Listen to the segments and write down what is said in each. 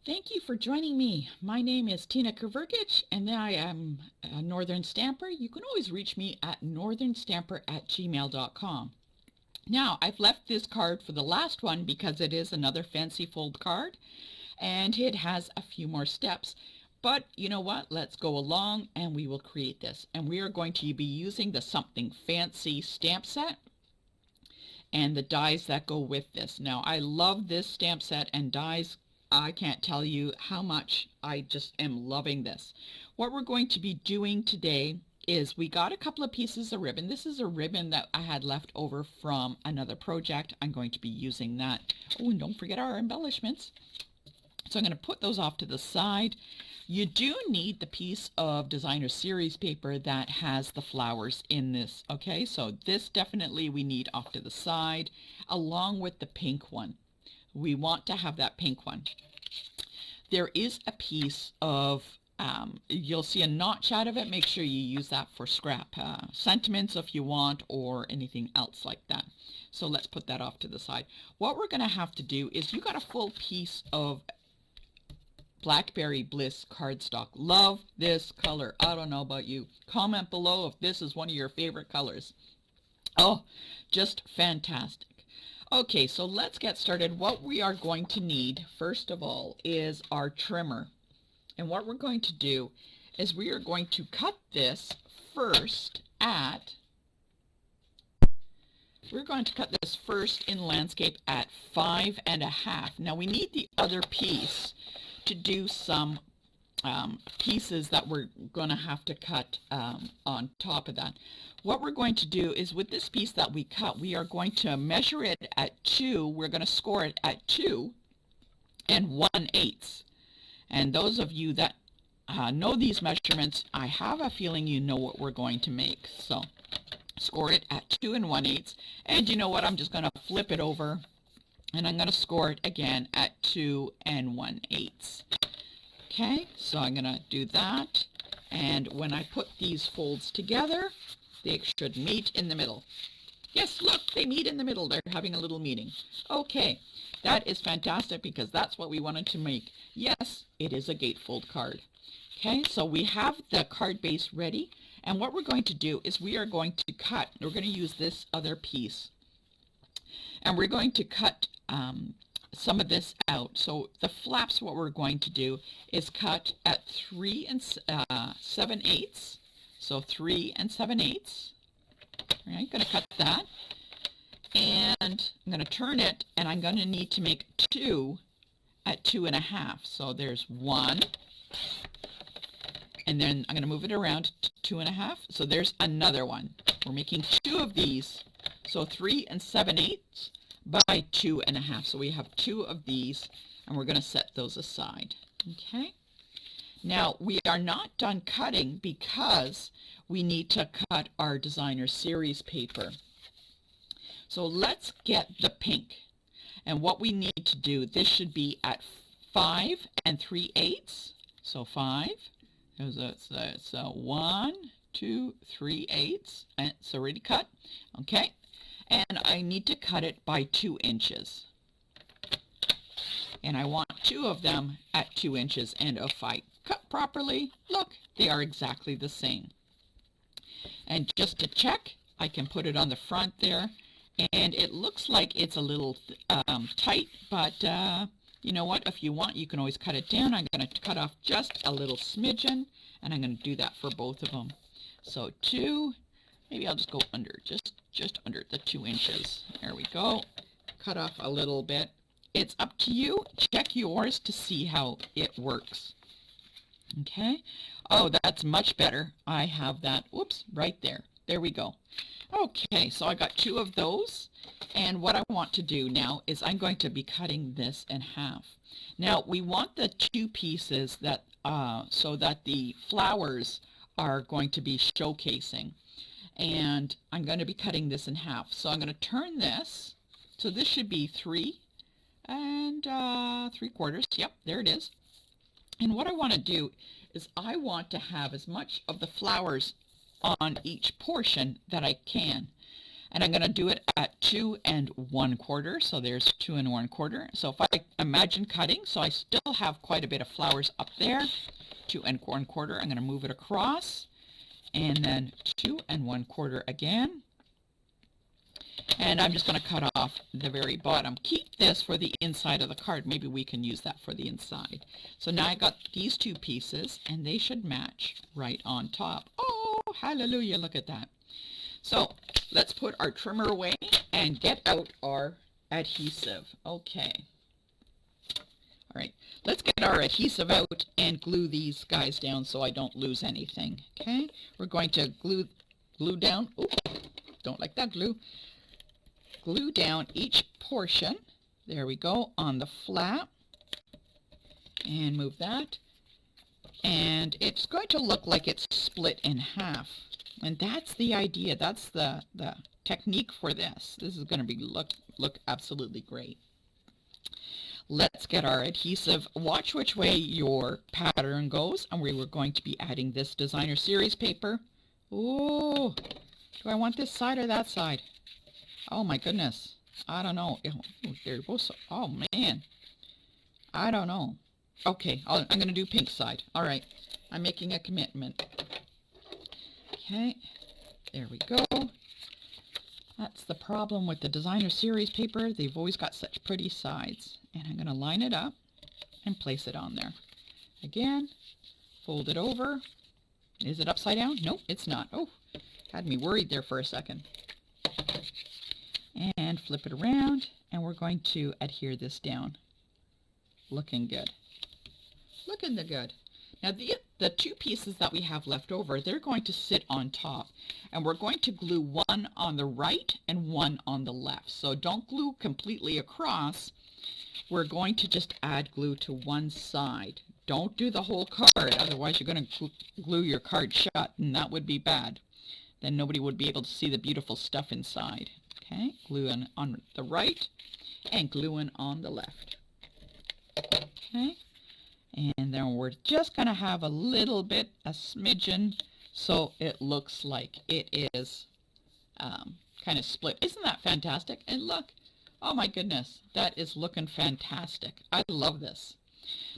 Thank you for joining me. My name is Tina Kvergic, and I am a Northern Stamper. You can always reach me at northernstamper@gmail.com. Now, I've left this card for the last one because it is another fancy fold card, and it has a few more steps. But you know what? Let's go along and we will create this. And we are going to be using the Something Fancy stamp set and the dies that go with this. Now, I love this stamp set and dies. I can't tell you how much I just am loving this. What we're going to be doing today is we got a couple of pieces of ribbon. This is a ribbon that I had left over from another project. I'm going to be using that. Oh, and don't forget our embellishments. So I'm going to put those off to the side. You do need the piece of designer series paper that has the flowers in this. Okay, so this definitely we need off to the side along with the pink one. We want to have that pink one. There is a piece of, you'll see a notch out of it. Make sure you use that for scrap sentiments if you want, or anything else like that. So let's put that off to the side. What we're going to have to do is you got a full piece of Blackberry Bliss cardstock. Love this color. I don't know about you. Comment below if this is one of your favorite colors. Oh, just fantastic. Okay, so let's get started. What we are going to need, first of all, is our trimmer. And what we're going to do is we are going to cut this first at, we're going to cut this first in landscape at 5.5. Now we need the other piece to do some pieces that we're going to have to cut on top of that. What we're going to do is with this piece that we cut, we are going to measure it at 2. We're going to score it at 2 and 1/8. And those of you that know these measurements, I have a feeling you know what we're going to make. So score it at 2 and 1/8. And you know what? I'm just going to flip it over and I'm going to score it again at 2 and 1/8. Okay, so I'm going to do that. And when I put these folds together, they should meet in the middle. Yes, look, they meet in the middle. They're having a little meeting. Okay, that is fantastic because that's what we wanted to make. Yes, it is a gatefold card. Okay, so we have the card base ready. And what we're going to do is we are going to cut. We're going to use this other piece. And we're going to cut some of this out. So the flaps, what we're going to do is cut at 3 and 7/8. So 3 and 7/8. All right, going to cut that. And I'm going to turn it, and I'm going to need to make 2 at 2.5. So there's 1. And then I'm going to move it around to 2.5. So there's another one. We're making 2 of these. So 3 and 7/8 by 2.5. So we have 2 of these, and we're going to set those aside. Okay. Now, we are not done cutting because we need to cut our designer series paper. So let's get the pink. And what we need to do, this should be at 5 and 3/8. So 5. So 1, 2, 3/8. And it's already cut. Okay. And I need to cut it by 2 inches. And I want 2 of them at 2 inches. And if I cut properly, look, they are exactly the same. And just to check, I can put it on the front there. And it looks like it's a little tight, but you know what? If you want, you can always cut it down. I'm going to cut off just a little smidgen, and I'm going to do that for both of them. So 2, maybe I'll just go under, just under the 2 inches. There we go. Cut off a little bit. It's up to you. Check yours to see how it works. Okay. Oh, that's much better. I have that, whoops, right there. There we go. Okay, so I got 2 of those. And what I want to do now is I'm going to be cutting this in half. Now, we want the 2 pieces that so that the flowers are going to be showcasing. And I'm going to be cutting this in half. So I'm going to turn this. So this should be 3 and 3/4. Yep, there it is. And what I want to do is I want to have as much of the flowers on each portion that I can. And I'm going to do it at 2 1/4, so there's 2 1/4. So if I imagine cutting, so I still have quite a bit of flowers up there, 2 1/4. I'm going to move it across, and then 2 1/4 again. And I'm just going to cut off the very bottom. Keep this for the inside of the card. Maybe we can use that for the inside. So now I got these two pieces, and they should match right on top. Oh, hallelujah, look at that. So let's put our trimmer away and get out our adhesive. Okay. All right, let's get our adhesive out and glue these guys down so I don't lose anything. Okay, we're going to glue down. Oops, don't like that glue. Glue down each portion. There we go, on the flap. And move that. And it's going to look like it's split in half. And that's the idea. That's the technique for this. This is going to be look absolutely great. Let's get our adhesive. Watch which way your pattern goes. And we were going to be adding this designer series paper. Oh, do I want this side or that side? Oh my goodness. I don't know. They're both so, oh man. I don't know. Okay, I'm going to do pink side. All right. I'm making a commitment. Okay. There we go. That's the problem with the designer series paper. They've always got such pretty sides. And I'm going to line it up and place it on there. Again, fold it over. Is it upside down? Nope, it's not. Oh, had me worried there for a second. And flip it around, and we're going to adhere this down. Looking good. Looking good. Now the two pieces that we have left over, they're going to sit on top. And we're going to glue one on the right and one on the left. So don't glue completely across. We're going to just add glue to one side. Don't do the whole card, otherwise you're going to glue your card shut, and that would be bad. Then nobody would be able to see the beautiful stuff inside. Okay, glue in on the right and glue in on the left. Okay, and then we're just going to have a little bit, a smidgen, so it looks like it is kind of split. Isn't that fantastic? And look, oh my goodness, that is looking fantastic. I love this.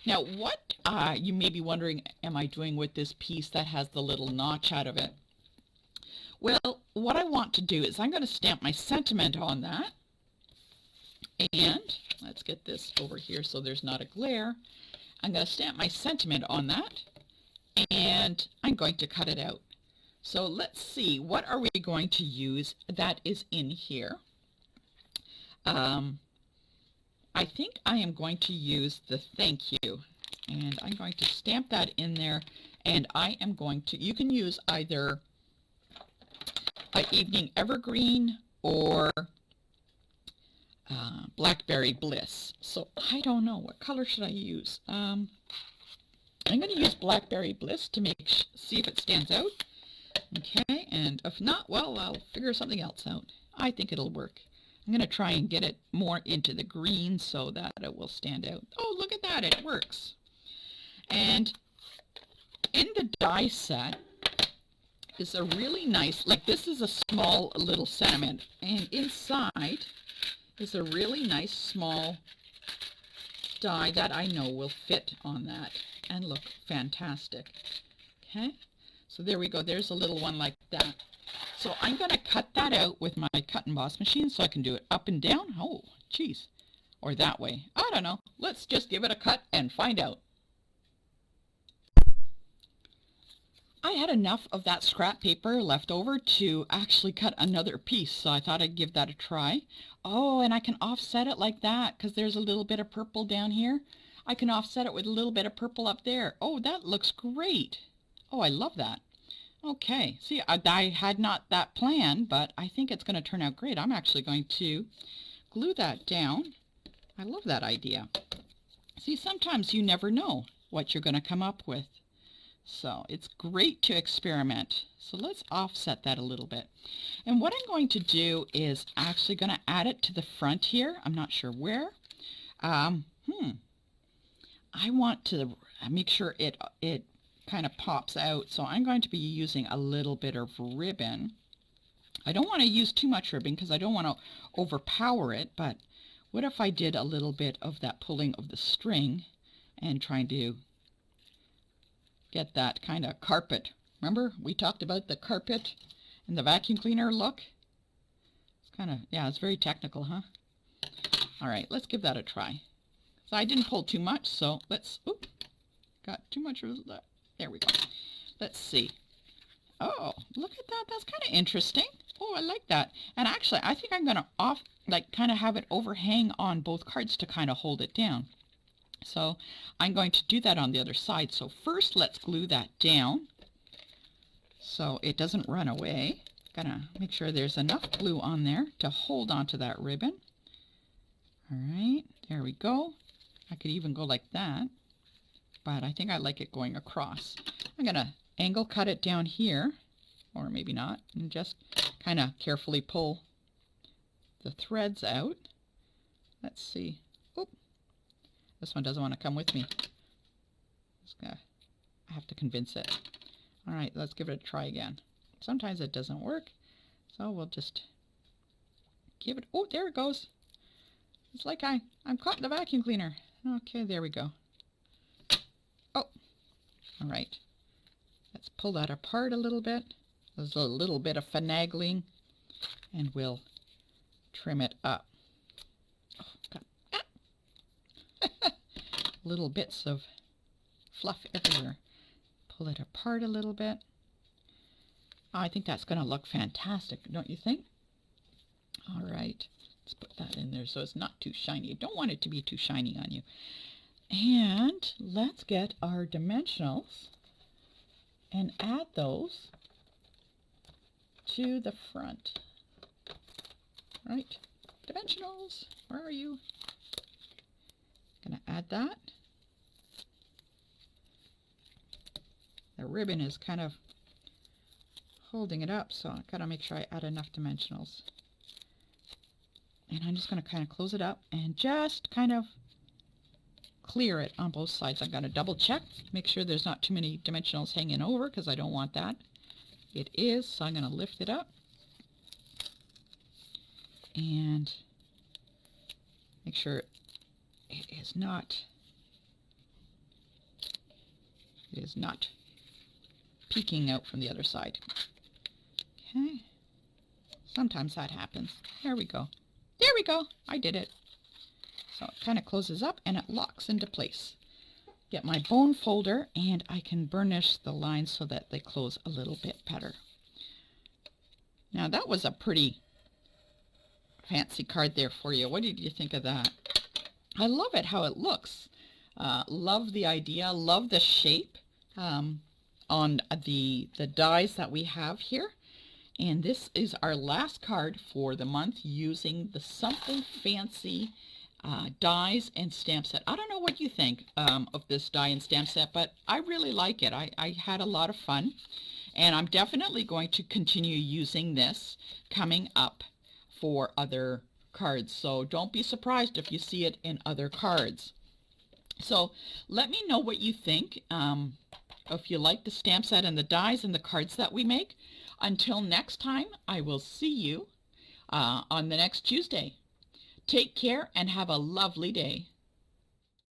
Now, what you may be wondering, am I doing with this piece that has the little notch out of it? Well, what I want to do is I'm going to stamp my sentiment on that. And let's get this over here so there's not a glare. I'm going to stamp my sentiment on that. And I'm going to cut it out. So let's see, what are we going to use that is in here? I think I am going to use the thank you. And I'm going to stamp that in there. And I am going to, you can use either Evening Evergreen or Blackberry Bliss. So I don't know, what color should I use? I'm going to use Blackberry Bliss to see if it stands out. Okay, and if not, well, I'll figure something else out. I think it'll work. I'm going to try and get it more into the green so that it will stand out. Oh, look at that, it works. And in the die set is a really nice, like this is a small little sentiment, and inside is a really nice small die that I know will fit on that and look fantastic. Okay, so there we go, there's a little one like that. So I'm going to cut that out with my cut and emboss machine so I can do it up and down. Oh, geez. Or that way. I don't know. Let's just give it a cut and find out. I had enough of that scrap paper left over to actually cut another piece, so I thought I'd give that a try. Oh, and I can offset it like that because there's a little bit of purple down here. I can offset it with a little bit of purple up there. Oh, that looks great. Oh, I love that. Okay, see, I had not that plan, but I think it's going to turn out great. I'm actually going to glue that down. I love that idea. See, sometimes you never know what you're going to come up with. So it's great to experiment. So let's offset that a little bit. And what I'm going to do is actually going to add it to the front here. I'm not sure where. I want to make sure it kind of pops out. So I'm going to be using a little bit of ribbon I don't want to use too much ribbon because I don't want to overpower it, but what if I did a little bit of that pulling of the string and trying to get that kind of carpet. Remember we talked about the carpet and the vacuum cleaner look? It's kind of, yeah, it's very technical, huh? All right, let's give that a try. So I didn't pull too much, so let's, oop, got too much of that. There we go. Let's see. Oh, look at that. That's kind of interesting. Oh, I like that. And actually, I think I'm going to kind of have it overhang on both cards to kind of hold it down. So I'm going to do that on the other side. So first, let's glue that down so it doesn't run away. Gonna make sure there's enough glue on there to hold onto that ribbon. All right, there we go. I could even go like that, but I think I like it going across. I'm gonna angle cut it down here, or maybe not, and just kind of carefully pull the threads out. Let's see. Oop. This one doesn't want to come with me. I have to convince it. All right, let's give it a try again. Sometimes it doesn't work, so we'll just give it. Oh, there it goes. It's like I'm caught in the vacuum cleaner. Okay, there we go. Oh, all right. Let's pull that apart a little bit. There's a little bit of finagling, and we'll trim it up. Oh, God. Ah. Little bits of fluff everywhere. Pull it apart a little bit. Oh, I think that's going to look fantastic, don't you think? All right. Let's put that in there so it's not too shiny. You don't want it to be too shiny on you. And let's get our dimensionals and add those to the front. Right, dimensionals, where are you? Gonna add that. The ribbon is kind of holding it up, so I gotta make sure I add enough dimensionals. And I'm just gonna kind of close it up and just kind of clear it on both sides. I'm gonna double check, make sure there's not too many dimensionals hanging over because I don't want that. It is, so I'm gonna lift it up and make sure it is not peeking out from the other side. Okay, sometimes that happens. There we go. There we go. I did it. So it kind of closes up and it locks into place. Get my bone folder and I can burnish the lines so that they close a little bit better. Now that was a pretty fancy card there for you. What did you think of that? I love it how it looks. Love the idea. Love the shape on the dies that we have here. And this is our last card for the month using the Something Fancy dies and stamp set. I don't know what you think of this die and stamp set, but I really like it. I had a lot of fun, and I'm definitely going to continue using this coming up for other cards. So don't be surprised if you see it in other cards. So let me know what you think. If you like the stamp set and the dies and the cards that we make. Until next time, I will see you on the next Tuesday. Take care and have a lovely day.